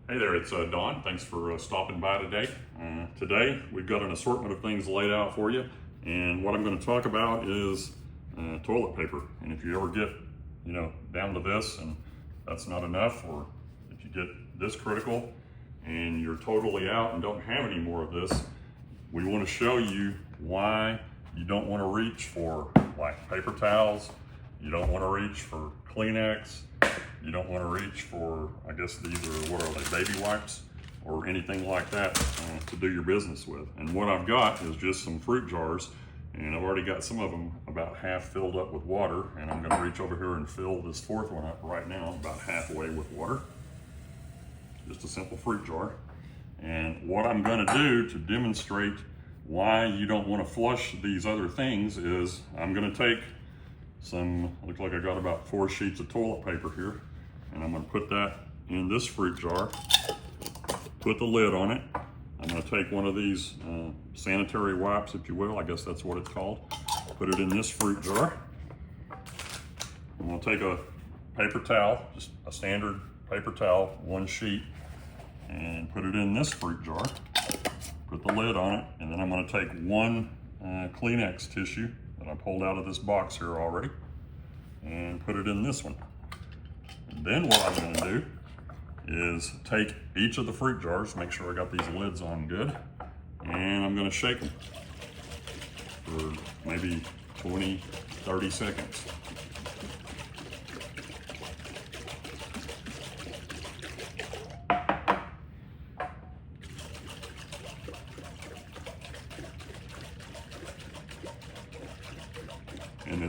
Hey there, it's Don. Thanks for stopping by today. Today we've got an assortment of things laid out for you, and what I'm going to talk about is toilet paper. And if you ever get, down to this and that's not enough, or if you get this critical and you're totally out and don't have any more of this, we want to show you why you don't want to reach for like paper towels, you don't want to reach for Kleenex, you don't want to reach for, I guess these are, what are they, baby wipes or anything like that to do your business with. And what I've got is just some fruit jars, and I've already got some of them about half filled up with water, and I'm going to reach over here and fill this fourth one up right now, about halfway with water. Just a simple fruit jar. And what I'm going to do to demonstrate why you don't want to flush these other things is I'm going to take some, looks like I got about 4 sheets of toilet paper here, and I'm going to put that in this fruit jar, put the lid on it. I'm going to take one of these sanitary wipes, if you will, I guess that's what it's called, put it in this fruit jar. I'm going to take a paper towel, just a standard paper towel, 1 sheet, and put it in this fruit jar, put the lid on it, and then I'm going to take 1 Kleenex tissue that I pulled out of this box here already and put it in this one. And then what I'm going to do is take each of the fruit jars, make sure I got these lids on good, and I'm going to shake them for maybe 20, 30 seconds. And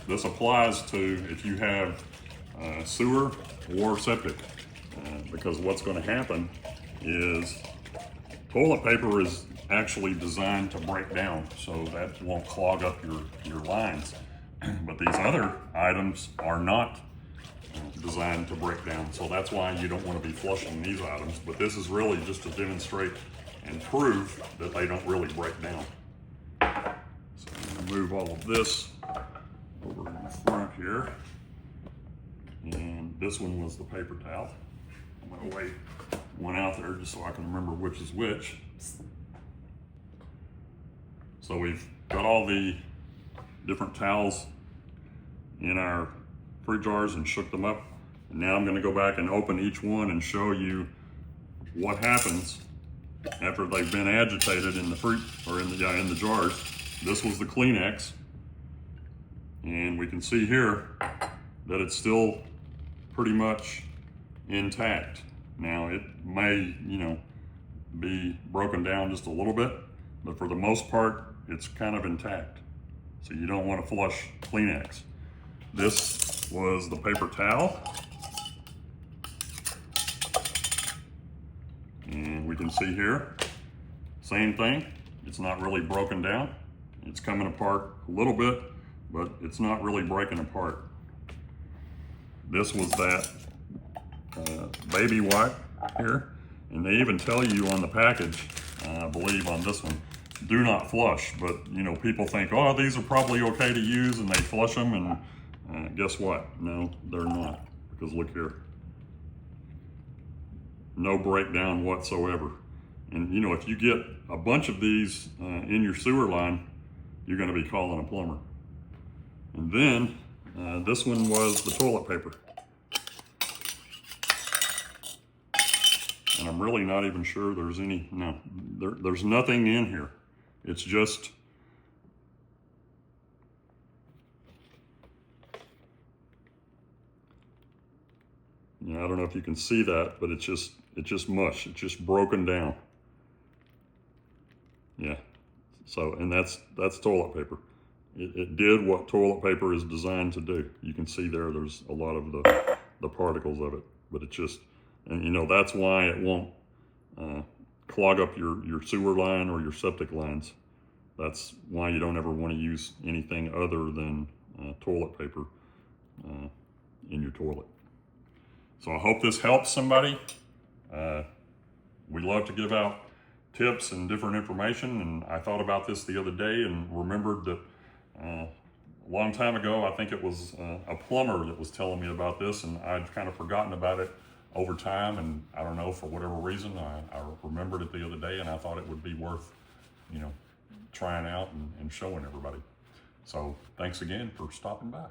this applies to if you have sewer or septic, because what's going to happen is toilet paper is actually designed to break down, so that won't clog up your lines. But these other items are not designed to break down, so that's why you don't want to be flushing these items. But this is really just to demonstrate and prove that they don't really break down. So I'm going to move all of this over in the front here, and this one was the paper towel. I'm going to wait one out there just so I can remember which is which. So we've got all the different towels in our fruit jars and shook them up, and now I'm going to go back and open each one and show you what happens after they've been agitated in the fruit, or in the jars. This was the Kleenex, and we can see here that it's still pretty much intact. Now it may, be broken down just a little bit, but for the most part, it's kind of intact. So you don't want to flush Kleenex. This was the paper towel. And we can see here, same thing. It's not really broken down. It's coming apart a little bit, but it's not really breaking apart. This was that baby wipe here, and they even tell you on the package, I believe on this one, do not flush. But people think, oh, these are probably okay to use, and they flush them, and guess what? No, they're not, because look here, no breakdown whatsoever. And if you get a bunch of these in your sewer line, you're going to be calling a plumber. And then this one was the toilet paper. And I'm really not even sure there's any, there's nothing in here. It's just, I don't know if you can see that, but it's just mush. It's just broken down. Yeah. So, and that's toilet paper. It did what toilet paper is designed to do. You can see there's a lot of the particles of it, but it's just, and that's why it won't clog up your sewer line or your septic lines. That's why you don't ever want to use anything other than toilet paper in your toilet. So I hope this helps somebody. We love to give out tips and different information, and I thought about this the other day and remembered that a long time ago, I think it was a plumber that was telling me about this, and I'd kind of forgotten about it over time, and I don't know, for whatever reason, I remembered it the other day, and I thought it would be worth, trying out and showing everybody. So thanks again for stopping by.